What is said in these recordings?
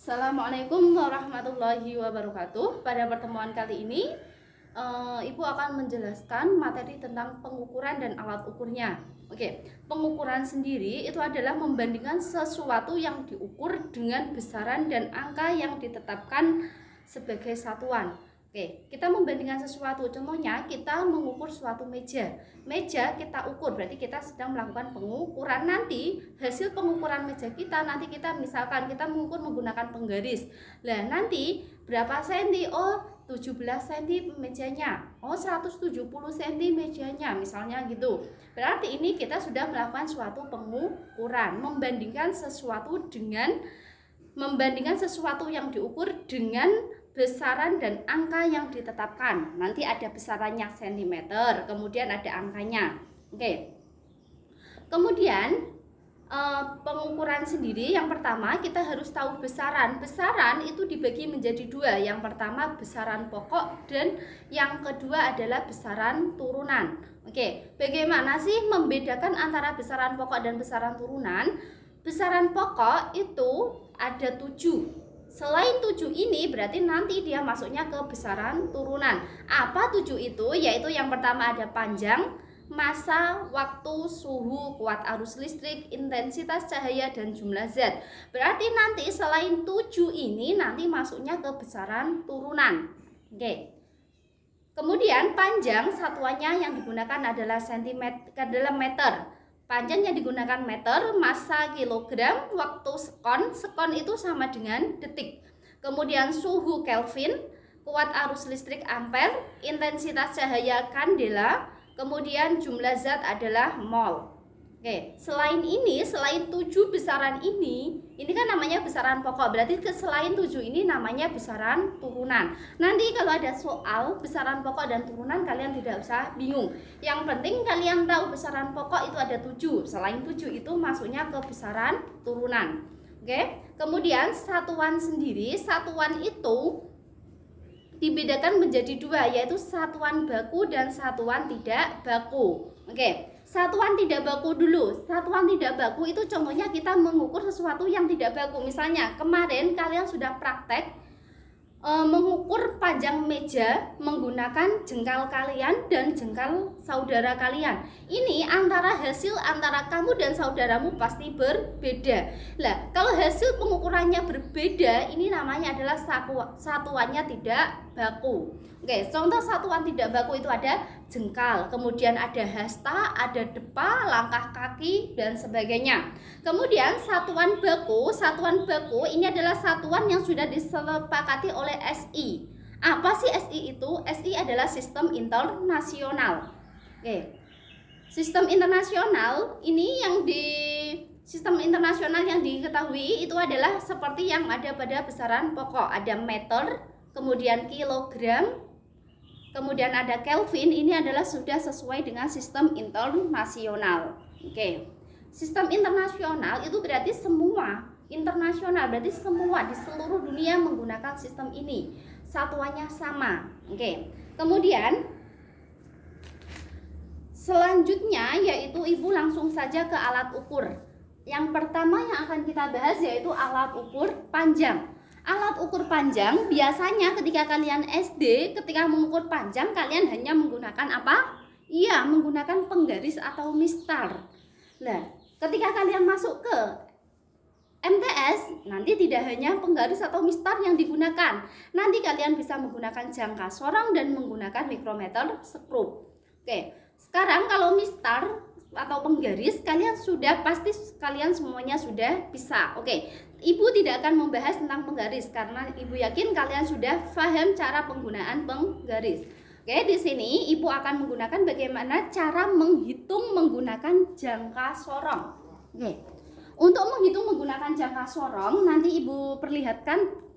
Assalamualaikum warahmatullahi wabarakatuh. Pada pertemuan kali ini, Ibu akan menjelaskan materi tentang pengukuran dan alat ukurnya. Oke, pengukuran sendiri itu adalah membandingkan sesuatu yang diukur dengan besaran dan angka yang ditetapkan sebagai satuan. Oke, kita membandingkan sesuatu. Contohnya, kita mengukur suatu meja. Meja kita ukur, berarti kita sedang melakukan pengukuran. Nanti hasil pengukuran meja kita, nanti kita misalkan kita mengukur menggunakan penggaris. Nah, nanti berapa senti? Oh, 17 cm mejanya. Oh, 170 cm mejanya, misalnya gitu. Berarti ini kita sudah melakukan suatu pengukuran, membandingkan sesuatu yang diukur dengan besaran dan angka yang ditetapkan. Nanti ada besarannya cm, kemudian ada angkanya. Oke. Kemudian pengukuran sendiri, yang pertama kita harus tahu besaran. Besaran itu dibagi menjadi dua. Yang pertama besaran pokok dan yang kedua adalah besaran turunan. Oke, bagaimana sih membedakan antara besaran pokok dan besaran turunan? Besaran pokok itu ada 7. Selain 7 ini berarti nanti dia masuknya ke besaran turunan. Apa 7 itu? Yaitu yang pertama ada panjang, massa, waktu, suhu, kuat arus listrik, intensitas cahaya, dan jumlah zat. Berarti nanti selain 7 ini nanti masuknya ke besaran turunan. Oke. Kemudian panjang, satuannya yang digunakan adalah meter. Panjang yang digunakan meter, massa kilogram, waktu sekon. Sekon itu sama dengan detik. Kemudian suhu Kelvin, kuat arus listrik ampere, intensitas cahaya kandela, kemudian jumlah zat adalah mol. Oke, selain 7 besaran ini kan namanya besaran pokok. Berarti selain 7 ini namanya besaran turunan. Nanti kalau ada soal besaran pokok dan turunan, kalian tidak usah bingung. Yang penting kalian tahu besaran pokok itu ada 7. Selain 7 itu masuknya ke besaran turunan. Oke. Kemudian satuan sendiri, satuan itu dibedakan menjadi dua, yaitu satuan baku dan satuan tidak baku. Oke. Satuan tidak baku dulu. Satuan tidak baku itu contohnya kita mengukur sesuatu yang tidak baku. Misalnya kemarin kalian sudah praktek mengukur panjang meja menggunakan jengkal kalian dan jengkal saudara kalian. Ini hasil antara kamu dan saudaramu pasti berbeda. Lah, kalau hasil pengukurannya berbeda, ini namanya adalah satuannya tidak baku. Oke, contoh satuan tidak baku itu ada jengkal, kemudian ada hasta, ada depa, langkah kaki, dan sebagainya. Kemudian satuan baku ini adalah satuan yang sudah disepakati oleh SI. Apa sih SI itu? SI adalah sistem internasional. Oke. Sistem internasional yang diketahui itu adalah seperti yang ada pada besaran pokok. Ada meter, kemudian kilogram, kemudian ada Kelvin. Ini adalah sudah sesuai dengan sistem internasional. Oke. Sistem internasional itu berarti semua internasional, berarti semua di seluruh dunia menggunakan sistem ini. Satuannya sama. Oke. Kemudian selanjutnya yaitu Ibu langsung saja ke alat ukur. Yang pertama yang akan kita bahas yaitu alat ukur panjang. Alat ukur panjang biasanya ketika kalian SD, ketika mengukur panjang kalian hanya menggunakan apa? Iya, menggunakan penggaris atau mistar. Nah, ketika kalian masuk ke MTS, nanti tidak hanya penggaris atau mistar yang digunakan. Nanti kalian bisa menggunakan jangka sorong dan menggunakan mikrometer skrup. Oke, sekarang kalau mistar atau penggaris kalian semuanya sudah bisa. Oke, Ibu tidak akan membahas tentang penggaris karena Ibu yakin kalian sudah paham cara penggunaan penggaris. Oke, di sini Ibu akan menggunakan bagaimana cara menghitung menggunakan jangka sorong. Oke. Untuk menghitung menggunakan jangka sorong, nanti Ibu perlihatkan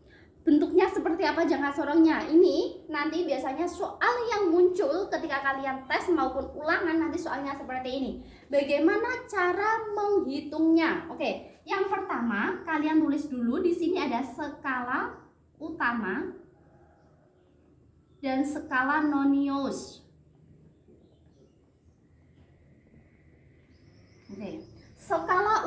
bentuknya seperti apa jangka sorongnya. Ini nanti biasanya soal yang muncul ketika kalian tes maupun ulangan, nanti soalnya seperti ini. Bagaimana cara menghitungnya? Oke, yang pertama kalian tulis dulu di sini ada skala utama dan skala nonius. Oke. Skala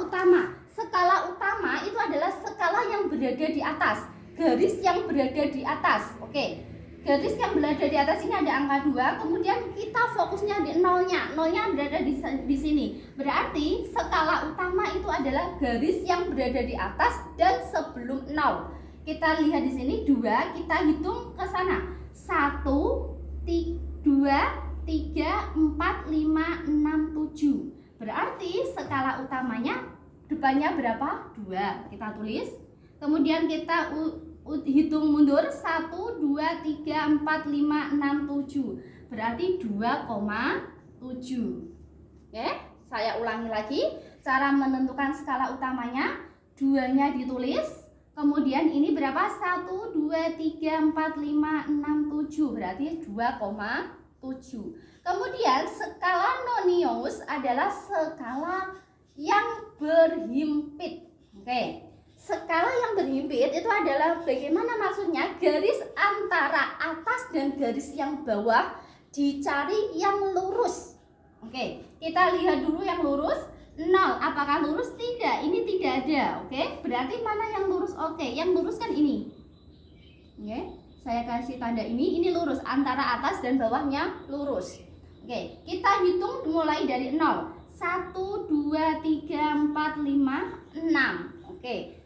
utama itu adalah skala yang berada berada di atas. Garis yang berada di atas. Oke. Garis yang berada di atas ini ada angka 2, kemudian kita fokusnya di nolnya. Nolnya berada di sini. Berarti skala utama itu adalah garis yang berada di atas dan sebelum 0. Kita lihat di sini 2, kita hitung ke sana. 1, 2, 3, 4, 5, 6, 7. Berarti skala utamanya depannya berapa? 2. Kita tulis. Kemudian kita hitung mundur 1, 2, 3, 4, 5, 6, 7. Berarti 2,7. Oke, saya ulangi lagi. Cara menentukan skala utamanya, 2-nya ditulis. Kemudian ini berapa? 1, 2, 3, 4, 5, 6, 7. Berarti 2,7. Kemudian skala nonius adalah skala yang berhimpit. Oke. Skala yang berhimpit itu adalah bagaimana maksudnya? Garis antara atas dan garis yang bawah dicari yang lurus. Oke, kita lihat dulu yang lurus. 0, apakah lurus? Tidak, ini tidak ada. Oke, berarti mana yang lurus? Oke, yang lurus kan ini. Oke, saya kasih tanda ini lurus. Antara atas dan bawahnya lurus. Oke, kita hitung mulai dari 0. 1, 2, 3, 4, 5, 6. Oke,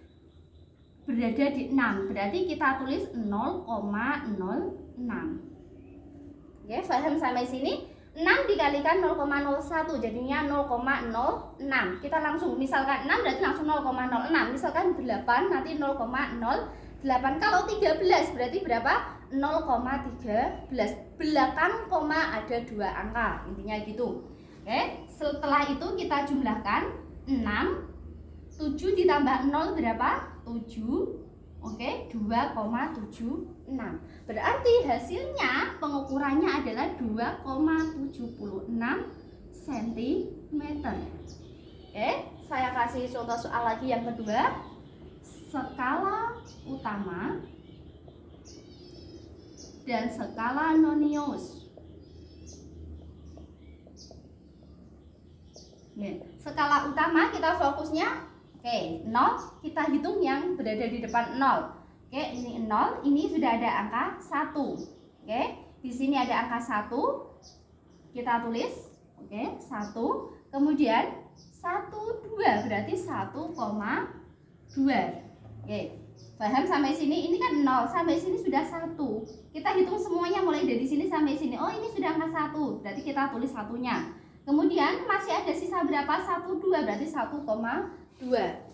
berada di 6, berarti kita tulis 0,06. Oke, paham sampai sini? 6 dikalikan 0,01 jadinya 0,06. Kita langsung, misalkan 6 berarti langsung 0,06. Misalkan 8 nanti 0,08. Kalau 13 berarti berapa? 0,13. Belakang koma ada 2 angka, intinya gitu. Oke, setelah itu kita jumlahkan 6, 7 ditambah 0 berapa? 7. Oke, 2,76. Berarti hasilnya pengukurannya adalah 2,76 cm. Oke, saya kasih contoh soal lagi yang kedua. Skala utama dan skala nonius. Skala utama kita fokusnya oke, 0 kita hitung yang berada di depan 0. Oke, ini 0, ini sudah ada angka 1. Oke, di sini ada angka 1. Kita tulis, oke, 1. Kemudian 1, 2 berarti 1,2. Oke, paham sampai sini? Ini kan 0, sampai sini sudah 1. Kita hitung semuanya mulai dari sini sampai sini. Oh, ini sudah angka 1, berarti kita tulis satunya. Kemudian masih ada sisa berapa? 1, 2 berarti 1,2.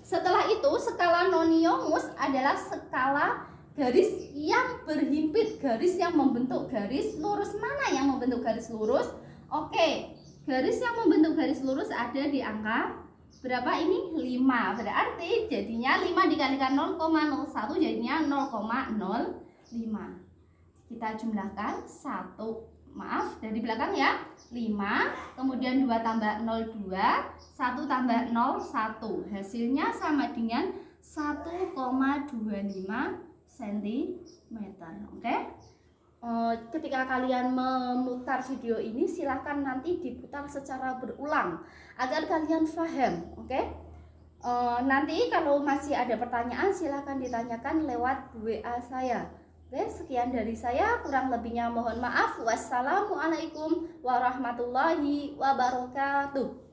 Setelah itu skala nonius adalah skala garis yang berhimpit, garis yang membentuk garis lurus. Mana yang membentuk garis lurus? Oke, garis yang membentuk garis lurus ada di angka berapa ini? 5. Berarti jadinya 5 dikalikan 0,01 jadinya 0,05. Kita jumlahkan 1. Maaf, dari belakang ya. 5, kemudian 2 tambah 0, 2, 1 tambah 0, 1. Hasilnya sama dengan 1,25 cm. Oke? Ketika kalian memutar video ini, silahkan nanti diputar secara berulang agar kalian paham. Oke? Nanti kalau masih ada pertanyaan, silahkan ditanyakan lewat WA saya. Oke, sekian dari saya, kurang lebihnya mohon maaf. Wassalamualaikum warahmatullahi wabarakatuh.